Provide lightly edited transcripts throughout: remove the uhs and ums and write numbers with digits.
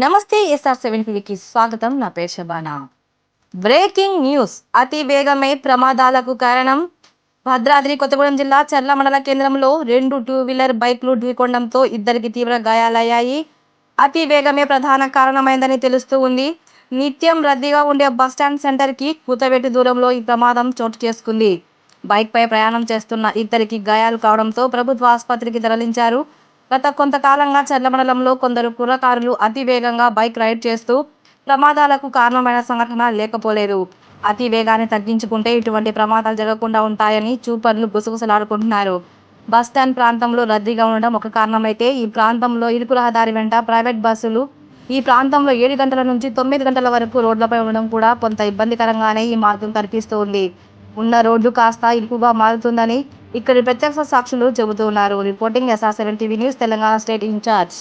నమస్తే SR7 టీవీకి స్వాగతం. నా పేరు శబానా. Breaking news. అతి వేగమే ప్రమాదాలకు కారణం. భద్రాద్రి కొత్తగూడెం జిల్లా చర్ల మండల కేంద్రంలో 2 టూ-వీలర్ బైక్లు ఢీకొనడంతో ఇద్దరికి తీవ్ర గాయాలయ్యాయి. అతి వేగమే ప్రధాన కారణమైందని తెలుస్తూ ఉంది. నిత్యం రద్దీగా ఉండే బస్టాండ్ సెంటర్కి కూతవేటు దూరంలో ఈ ప్రమాదం చోటు చేసుకుంది. బైక్పై ప్రయాణం చేస్తున్న ఇద్దరికి గాయాలు కావడంతో ప్రభుత్వ ఆసుపత్రికి తరలించారు. గత కొంతకాలంగా చర్ల మండలంలో కొందరు కుర్రకారులు అతి వేగంగా బైక్ రైడ్ చేస్తూ ప్రమాదాలకు కారణమైన సంఘటన లేకపోలేదు. అతి వేగాన్ని తగ్గించుకుంటే ఇటువంటి ప్రమాదాలు జరగకుండా ఉంటాయని చూపర్లు గుసగుసలాడుకుంటున్నారు. బస్టాండ్ ప్రాంతంలో రద్దీగా ఉండడం ఒక కారణమైతే ఈ ప్రాంతంలో ఇరుకు రహదారి వెంట ప్రైవేట్ బస్సులు ఈ ప్రాంతంలో 7 గంటల నుంచి 9 గంటల వరకు రోడ్లపై ఉండడం కూడా కొంత ఇబ్బందికరంగానే ఈ మార్గం కనిపిస్తూ ఉంది. ఉన్న రోడ్డు కాస్త ఇరుకుగా మారుతుందని ఇక్కడి ప్రత్యక్ష సాక్షులు చెబుతున్నారు. Reporting SR7 TV news, Telangana state incharge.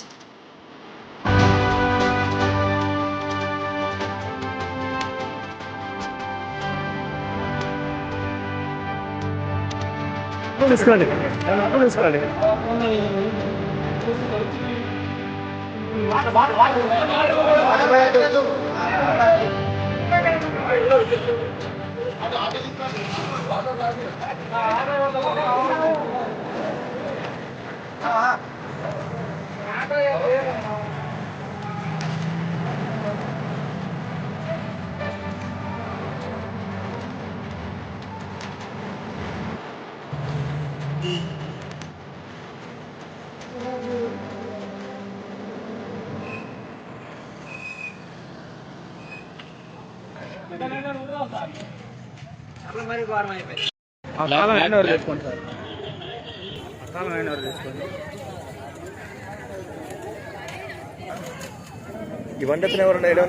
ఇవన్నీ ఎవరన్నా ఎలా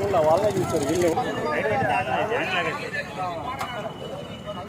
ఉన్నా వాళ్ళే చూస్తారు వీళ్ళు